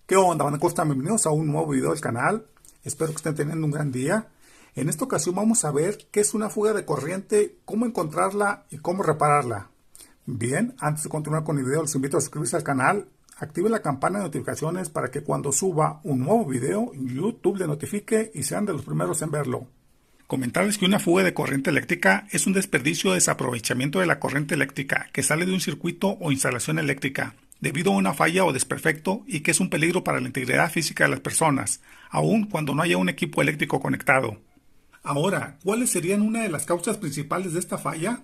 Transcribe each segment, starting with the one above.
¿Qué onda, banda? ¿Cómo están? Bienvenidos a un nuevo video del canal. Espero que estén teniendo un gran día. En esta ocasión vamos a ver qué es una fuga de corriente, cómo encontrarla y cómo repararla. Bien, antes de continuar con el video, les invito a suscribirse al canal, activen la campana de notificaciones para que cuando suba un nuevo video, YouTube le notifique y sean de los primeros en verlo. Comentarles que una fuga de corriente eléctrica es un desperdicio o desaprovechamiento de la corriente eléctrica que sale de un circuito o instalación eléctrica debido a una falla o desperfecto y que es un peligro para la integridad física de las personas, aun cuando no haya un equipo eléctrico conectado. Ahora, ¿cuáles serían una de las causas principales de esta falla?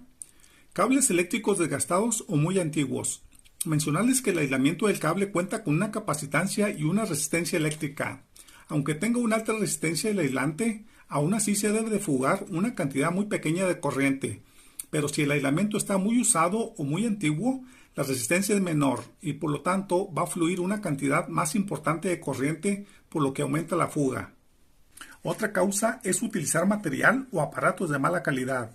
Cables eléctricos desgastados o muy antiguos. Mencionarles que el aislamiento del cable cuenta con una capacitancia y una resistencia eléctrica. Aunque tenga una alta resistencia el aislante, aún así se debe de fugar una cantidad muy pequeña de corriente. Pero si el aislamiento está muy usado o muy antiguo, la resistencia es menor y por lo tanto va a fluir una cantidad más importante de corriente, por lo que aumenta la fuga. Otra causa es utilizar material o aparatos de mala calidad.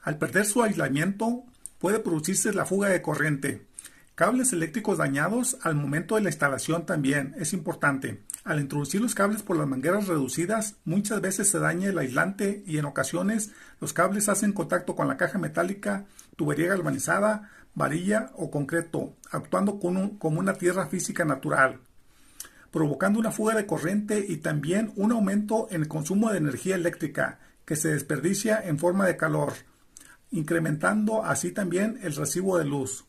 Al perder su aislamiento, puede producirse la fuga de corriente. Cables eléctricos dañados al momento de la instalación también es importante. Al introducir los cables por las mangueras reducidas, muchas veces se daña el aislante y en ocasiones los cables hacen contacto con la caja metálica, tubería galvanizada, varilla o concreto, actuando como una tierra física natural, provocando una fuga de corriente y también un aumento en el consumo de energía eléctrica que se desperdicia en forma de calor, incrementando así también el recibo de luz.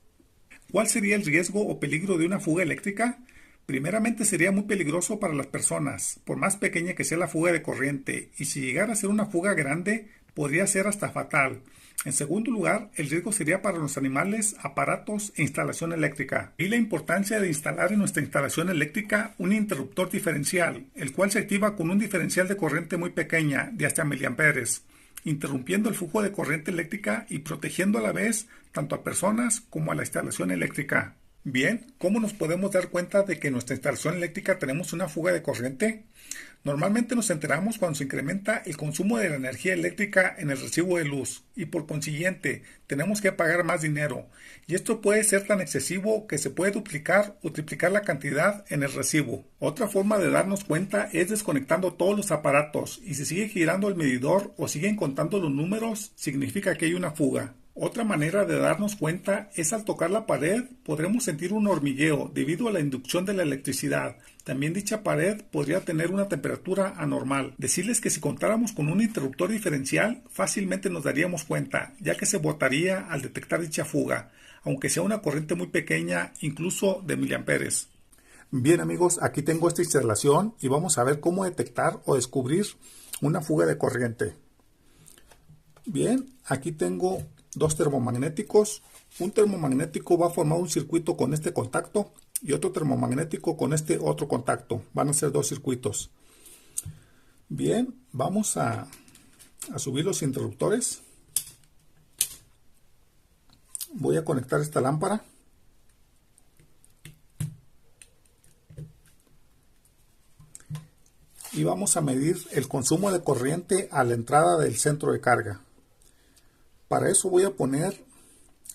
¿Cuál sería el riesgo o peligro de una fuga eléctrica? Primeramente sería muy peligroso para las personas, por más pequeña que sea la fuga de corriente, y si llegara a ser una fuga grande, podría ser hasta fatal. En segundo lugar, el riesgo sería para los animales, aparatos e instalación eléctrica. Y la importancia de instalar en nuestra instalación eléctrica un interruptor diferencial, el cual se activa con un diferencial de corriente muy pequeña, de hasta miliamperes, interrumpiendo el flujo de corriente eléctrica y protegiendo a la vez tanto a personas como a la instalación eléctrica. Bien, ¿cómo nos podemos dar cuenta de que en nuestra instalación eléctrica tenemos una fuga de corriente? Normalmente nos enteramos cuando se incrementa el consumo de la energía eléctrica en el recibo de luz y por consiguiente tenemos que pagar más dinero, y esto puede ser tan excesivo que se puede duplicar o triplicar la cantidad en el recibo. Otra forma de darnos cuenta es desconectando todos los aparatos, y si sigue girando el medidor o siguen contando los números, significa que hay una fuga. Otra manera de darnos cuenta es al tocar la pared podremos sentir un hormigueo debido a la inducción de la electricidad. También dicha pared podría tener una temperatura anormal. Decirles que si contáramos con un interruptor diferencial fácilmente nos daríamos cuenta, ya que se botaría al detectar dicha fuga, aunque sea una corriente muy pequeña, incluso de miliamperes. Bien amigos, aquí tengo esta instalación y vamos a ver cómo detectar o descubrir una fuga de corriente. Bien, aquí tengo dos termomagnéticos. Un termomagnético va a formar un circuito con este contacto y otro termomagnético con este otro contacto. Van a ser dos circuitos. Bien, vamos a subir los interruptores. Voy a conectar esta lámpara. Y vamos a medir el consumo de corriente a la entrada del centro de carga. Para eso voy a poner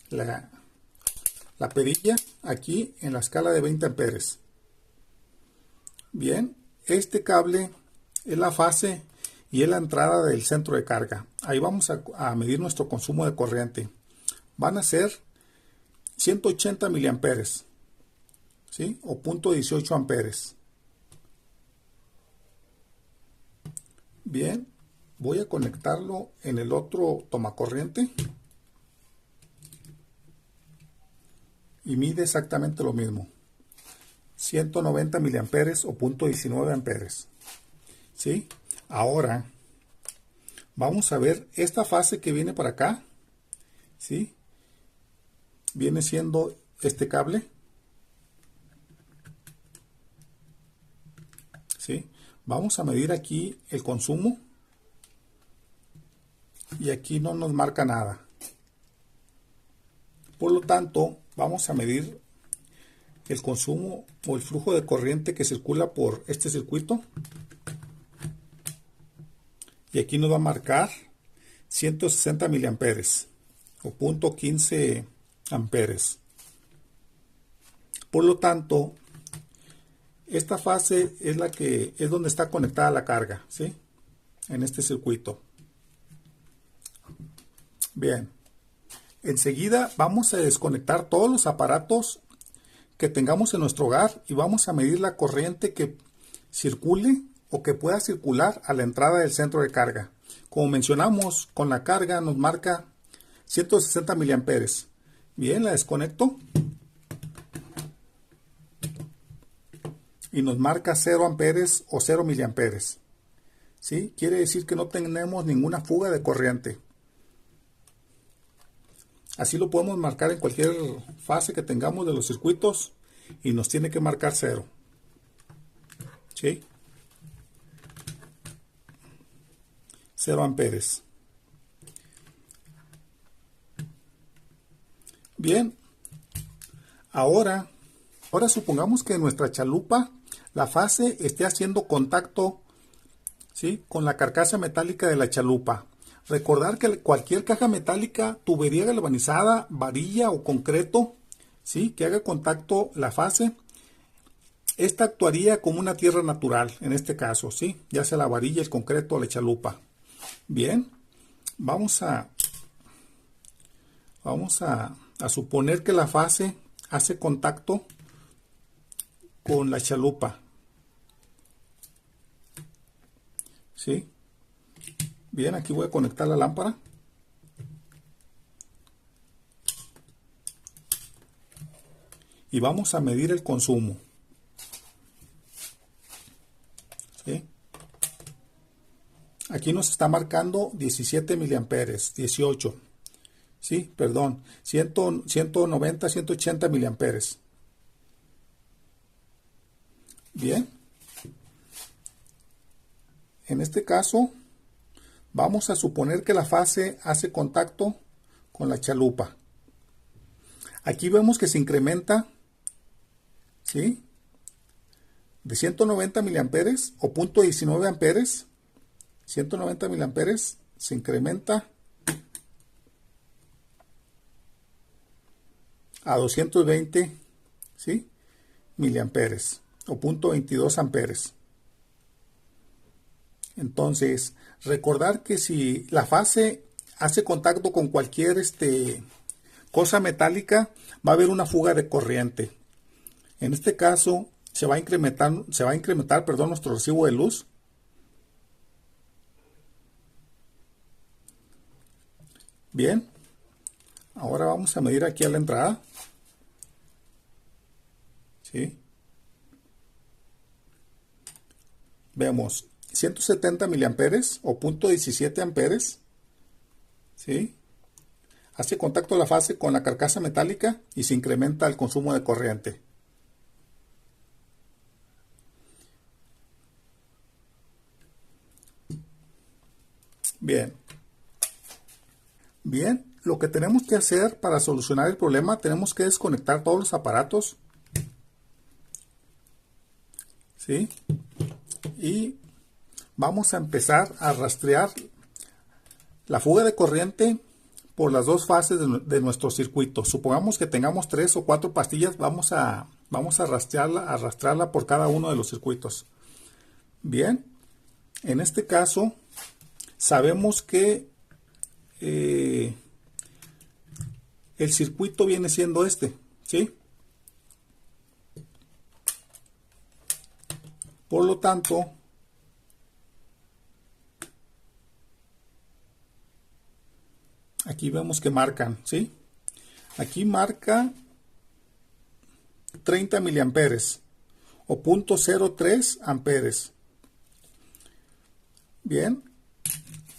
la perilla aquí en la escala de 20 amperes. Bien, este cable es la fase y es la entrada del centro de carga. Ahí vamos a medir nuestro consumo de corriente. Van a ser 180 miliamperes, ¿sí? O 0.18 amperes. Bien, voy a conectarlo en el otro tomacorriente y mide exactamente lo mismo, 190 miliamperes o 0.19 amperes. ¿Sí? Ahora vamos a ver esta fase que viene para acá, ¿sí? Viene siendo este cable, ¿sí? Vamos a medir aquí el consumo y aquí no nos marca nada. Por lo tanto, vamos a medir el consumo o el flujo de corriente que circula por este circuito. Y aquí nos va a marcar 160 miliamperes o 0.15 amperes. Por lo tanto, Esta fase es la que es donde está conectada la carga, ¿sí? En este circuito. Bien. Enseguida vamos a desconectar todos los aparatos que tengamos en nuestro hogar y vamos a medir la corriente que circule o que pueda circular a la entrada del centro de carga. Como mencionamos, con la carga nos marca 160 miliamperes. Bien, la desconecto y nos marca 0 amperes o 0 miliamperes. ¿Sí? Quiere decir que no tenemos ninguna fuga de corriente. Así lo podemos marcar en cualquier fase que tengamos de los circuitos y nos tiene que marcar 0. ¿Sí? 0 amperes. Bien. Ahora supongamos que nuestra chalupa, la fase esté haciendo contacto, ¿sí?, con la carcasa metálica de la chalupa. Recordar que cualquier caja metálica, tubería galvanizada, varilla o concreto, ¿sí?, que haga contacto la fase, esta actuaría como una tierra natural, en este caso, ¿sí?, ya sea la varilla, el concreto o la chalupa. Bien, vamos a suponer que la fase hace contacto con la chalupa. ¿Sí? Bien, aquí voy a conectar la lámpara. Y vamos a medir el consumo. ¿Sí? Aquí nos está marcando 17 miliamperes, 18. Sí, perdón, 190, 180 miliamperes. Bien. En este caso, vamos a suponer que la fase hace contacto con la chalupa. Aquí vemos que se incrementa, ¿sí?, de 190 miliamperes o 0.19 amperes. 190 miliamperes se incrementa a 220, ¿sí?, miliamperes o 0.22 amperes. Entonces, recordar que si la fase hace contacto con cualquier cosa metálica, va a haber una fuga de corriente. En este caso, se va a incrementar, nuestro recibo de luz. Bien, ahora vamos a medir aquí a la entrada. ¿Sí? Vemos 170 miliamperes o 0.17 amperes. ¿Sí? Hace contacto la fase con la carcasa metálica y se incrementa el consumo de corriente. Bien. Bien, lo que tenemos que hacer para solucionar el problema, tenemos que desconectar todos los aparatos. ¿Sí? Y vamos a empezar a rastrear la fuga de corriente por las dos fases de nuestro circuito. Supongamos que tengamos 3 o 4 pastillas, vamos a arrastrarla por cada uno de los circuitos. Bien, en este caso sabemos que el circuito viene siendo este, ¿sí? Por lo tanto, aquí vemos que marcan, ¿sí? Aquí marca 30 miliamperes o 0.03 amperes. Bien,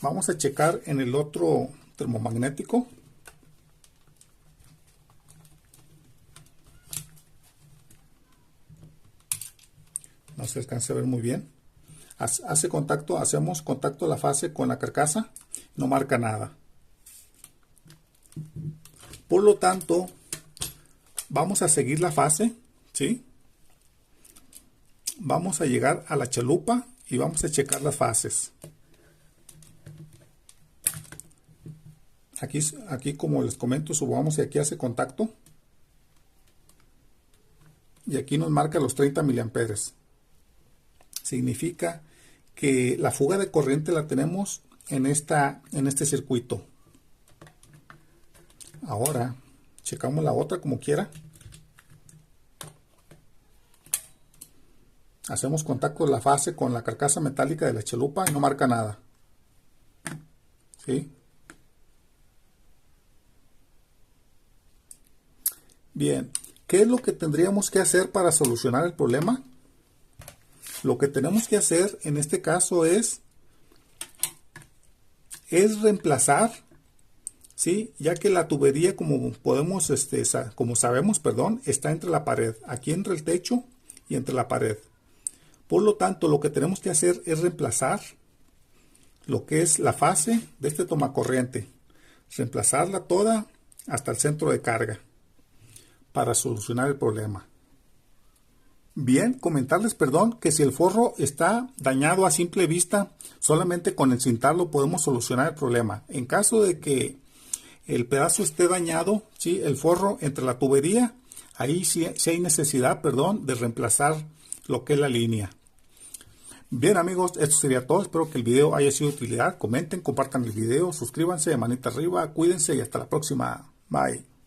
vamos a checar en el otro termomagnético. No se alcanza a ver muy bien. Hacemos contacto de la fase con la carcasa, no marca nada. Por lo tanto, vamos a seguir la fase, ¿sí? Vamos a llegar a la chalupa y vamos a checar las fases. Aquí como les comento, supongamos que aquí hace contacto. y aquí nos marca los 30 miliamperes. Significa que la fuga de corriente la tenemos en este circuito. Ahora checamos la otra como quiera. Hacemos contacto de la fase con la carcasa metálica de la chalupa y no marca nada. ¿Sí? Bien, ¿qué es lo que tendríamos que hacer para solucionar el problema? Lo que tenemos que hacer en este caso es reemplazar, ¿sí? Ya que la tubería, como sabemos, está entre la pared, aquí entre el techo y entre la pared. Por lo tanto, lo que tenemos que hacer es reemplazar lo que es la fase de este tomacorriente, reemplazarla toda hasta el centro de carga para solucionar el problema. Bien, comentarles, que si el forro está dañado a simple vista, solamente con encintarlo podemos solucionar el problema. En caso de que el pedazo esté dañado, ¿sí? El forro entre la tubería, ahí sí hay necesidad, de reemplazar lo que es la línea. Bien amigos, esto sería todo. Espero que el video haya sido de utilidad. Comenten, compartan el video, suscríbanse, manita arriba, cuídense y hasta la próxima. Bye.